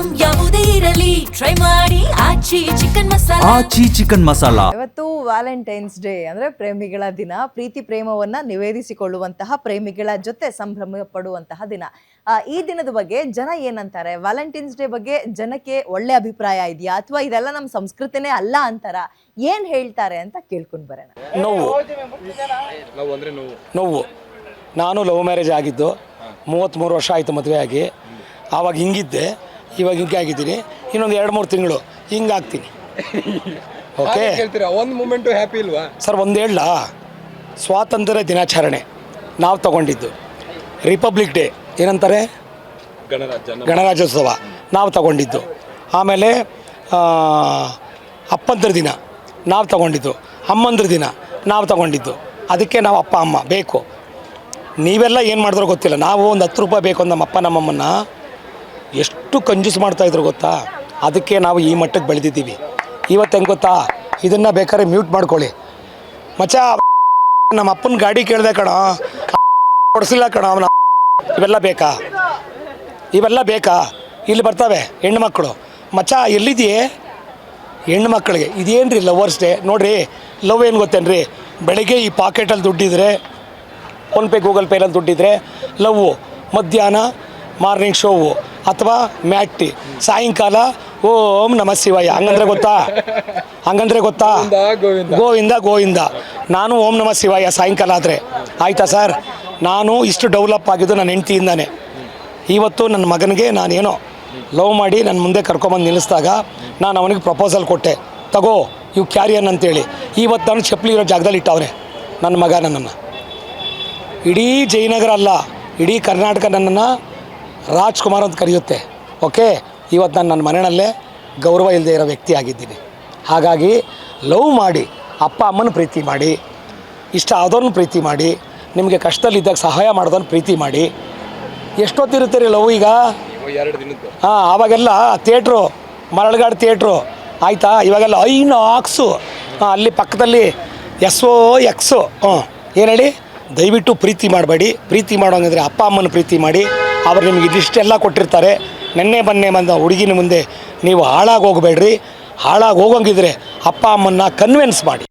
Item ಯಾವುದೇ ಇರಲಿ try ಮಾಡಿ ಆಚಿ ಚಿಕನ್ ಮಸಾಲಾ. ಆಚಿ ಚಿಕನ್ ಮಸಾಲಾ. ಇವತ್ತು ವ್ಯಾಲೆಂಟೈನ್ಸ್ ಡೇ ಅಂದ್ರೆ ಪ್ರೇಮಿಗಳ ದಿನ. ಪ್ರೀತಿ ಪ್ರೇಮವನ್ನ ನಿವೇದಿಸಿಕೊಳ್ಳುವಂತಹ ಪ್ರೇಮಿಗಳ ಜೊತೆ ಸಂಭ್ರಮ ಪಡುವಂತಹ ದಿನ. ಈ ದಿನದ ಬಗ್ಗೆ ಜನ ಏನಂತಾರೆ? ವ್ಯಾಲೆಂಟೈನ್ಸ್ ಡೇ ಬಗ್ಗೆ ಜನಕ್ಕೆ ಒಳ್ಳೆ ಅಭಿಪ್ರಾಯ ಇದೆಯಾ ಅಥವಾ ಇದೆಲ್ಲ ನಮ್ಮ ಸಂಸ್ಕೃತಿನೇ ಅಲ್ಲ ಅಂತಾರ? ಏನ್ ಹೇಳ್ತಾರೆ ಅಂತ ಕೇಳ್ಕೊಂಡು ಬರೋಣ. ನೋವು ನಾನು ಲವ್ ಮ್ಯಾರೇಜ್ ಆಗಿದ್ದು 33 ವರ್ಷ ಆಯಿತು ಮದುವೆ ಆಗಿ. ಆವಾಗ ಹಿಂಗಿದ್ದೆ, ಇವಾಗ ಹಿಂಗೆ ಆಗಿದ್ದೀನಿ. ಇನ್ನೊಂದು 2-3 ತಿಂಗಳು ಹಿಂಗಾಗ್ತೀನಿ. ಓಕೆ ಒಂದು ಮೂಮೆಂಟು ಹ್ಯಾಪಿ ಇಲ್ವಾ ಸರ್? ಒಂದು ಹೇಳ, ಸ್ವಾತಂತ್ರ್ಯ ದಿನಾಚರಣೆ ನಾವು ತಗೊಂಡಿದ್ದು. ರಿಪಬ್ಲಿಕ್ ಡೇ ಏನಂತಾರೆ, ಗಣರಾಜ್ಯೋತ್ಸವ ನಾವು ತಗೊಂಡಿದ್ದು. ಆಮೇಲೆ ಅಪ್ಪಂದ್ರ ದಿನ ನಾವು ತಗೊಂಡಿದ್ದು. ಅಮ್ಮಂದ್ರ ದಿನ ನಾವು ತಗೊಂಡಿದ್ದು. ಅದಕ್ಕೆ ನಾವು ಅಪ್ಪ ಅಮ್ಮ ಬೇಕು. ನೀವೆಲ್ಲ ಏನು ಮಾಡಿದ್ರೋ ಗೊತ್ತಿಲ್ಲ. ನಾವು ಒಂದು 10 ರೂಪಾಯಿ ಬೇಕು ಅಂತ ನಮ್ಮಪ್ಪ ನಮ್ಮಮ್ಮನ್ನ ಎಷ್ಟು ಕಂಜೂಸ್ ಮಾಡ್ತಾಯಿದ್ರು ಗೊತ್ತಾ? ಅದಕ್ಕೆ ನಾವು ಈ ಮಟ್ಟಕ್ಕೆ ಬೆಳೆದಿದ್ದೀವಿ. ಇವತ್ತು ಹೆಂಗೆ ಗೊತ್ತಾ, ಇದನ್ನು ಬೇಕಾದ್ರೆ ಮ್ಯೂಟ್ ಮಾಡ್ಕೊಳ್ಳಿ ಮಚ್ಚ. ನಮ್ಮ ಅಪ್ಪನ ಗಾಡಿ ಕೇಳಿದೆ ಕಣ, ಕೊಡಿಸಿಲ್ಲ ಕಣ ಅವನ. ಇವೆಲ್ಲ ಬೇಕಾ? ಇಲ್ಲಿ ಬರ್ತವೆ ಹೆಣ್ಣುಮಕ್ಕಳು. ಮಚ್ಚ ಎಲ್ಲಿದೆಯೇ ಹೆಣ್ಣುಮಕ್ಕಳಿಗೆ ಇದೇನು ರೀ ಲವರ್ಸ್ ಡೇ? ನೋಡಿರಿ, ಲವ್ ಏನು ಗೊತ್ತೇನ್ರಿ? ಬೆಳಗ್ಗೆ ಈ ಪಾಕೆಟಲ್ಲಿ ದುಡ್ಡಿದ್ರೆ, ಫೋನ್ಪೇ ಗೂಗಲ್ ಪೇನಲ್ಲಿ ದುಡ್ಡಿದ್ರೆ ಲವ್ವು. ಮಧ್ಯಾಹ್ನ ಮಾರ್ನಿಂಗ್ ಶೋವು ಅಥವಾ ಮ್ಯಾಟಿ, ಸಾಯಂಕಾಲ ಓಂ ನಮ ಶಿವಾಯ. ಹಂಗಂದ್ರೆ ಗೊತ್ತಾ? ಗೋವಿಂದ. ನಾನು ಓಂ ನಮ ಶಿವಾಯ ಸಾಯಂಕಾಲ ಆದರೆ ಆಯಿತಾ ಸರ್? ನಾನು ಇಷ್ಟು ಡೆವಲಪ್ ಆಗಿದ್ದು ನನ್ನ ಹೆಂಡ್ತಿಯಿಂದಾನೆ. ಇವತ್ತು ನನ್ನ ಮಗನಿಗೆ ನಾನೇನೋ ಲವ್ ಮಾಡಿ ನನ್ನ ಮುಂದೆ ಕರ್ಕೊಂಬಂದು ನಿಲ್ಲಿಸಿದಾಗ ನಾನು ಅವನಿಗೆ ಪ್ರಪೋಸಲ್ ಕೊಟ್ಟೆ, ತಗೋ ಇವು ಕ್ಯಾರಿಯನ್ ಅಂತೇಳಿ. ಇವತ್ತು ನಾನು ಚಪ್ಪಲಿ ಇರೋ ಜಾಗದಲ್ಲಿ ಇಟ್ಟವನೆ ನನ್ನ ಮಗ. ನನ್ನನ್ನು ಇಡೀ ಜಯನಗರ ಅಲ್ಲ, ಇಡೀ ಕರ್ನಾಟಕ ನನ್ನನ್ನು ರಾಜ್ಕುಮಾರ್ ಅಂತ ಕರೆಯುತ್ತೆ. ಓಕೆ, ಇವತ್ತು ನಾನು ನನ್ನ ಮನೆಯಲ್ಲೇ ಗೌರವ ಇಲ್ಲದೆ ಇರೋ ವ್ಯಕ್ತಿ ಆಗಿದ್ದೀನಿ. ಹಾಗಾಗಿ ಲವ್ ಮಾಡಿ, ಅಪ್ಪ ಅಮ್ಮನ ಪ್ರೀತಿ ಮಾಡಿ, ಇಷ್ಟ ಆದವ್ರನ್ನ ಪ್ರೀತಿ ಮಾಡಿ, ನಿಮಗೆ ಕಷ್ಟದಲ್ಲಿದ್ದಾಗ ಸಹಾಯ ಮಾಡೋದನ್ನು ಪ್ರೀತಿ ಮಾಡಿ. ಎಷ್ಟೊತ್ತಿರುತ್ತೆ ರೀ ಲವ್ ಈಗ? 2 ದಿನದ್ದು. ಆವಾಗೆಲ್ಲ ಥಿಯೇಟ್ರು, ಮರಳಗಾಡು ಥಿಯೇಟ್ರು ಆಯಿತಾ? ಇವಾಗೆಲ್ಲ ಐನಾಕ್ಸು. ಅಲ್ಲಿ ಪಕ್ಕದಲ್ಲಿ SOX. ಏನು ಹೇಳಿ? ದಯವಿಟ್ಟು ಪ್ರೀತಿ ಮಾಡಬೇಡಿ. ಪ್ರೀತಿ ಮಾಡೋಂಗಿದ್ರೆ ಅಪ್ಪ ಅಮ್ಮನ ಪ್ರೀತಿ ಮಾಡಿ. ಅವ್ರು ನಿಮಗೆ ಇದಿಷ್ಟೆಲ್ಲ ಕೊಟ್ಟಿರ್ತಾರೆ. ನೆನ್ನೆ ಬಂದ ಹುಡುಗಿನ ಮುಂದೆ ನೀವು ಹಾಳಾಗಿ ಹೋಗಬೇಡ್ರಿ. ಹಾಳಾಗಿ ಹೋಗೋಂಗಿದ್ರೆ ಅಪ್ಪ ಅಮ್ಮನ್ನ ಕನ್ವಿನ್ಸ್ ಮಾಡಿ.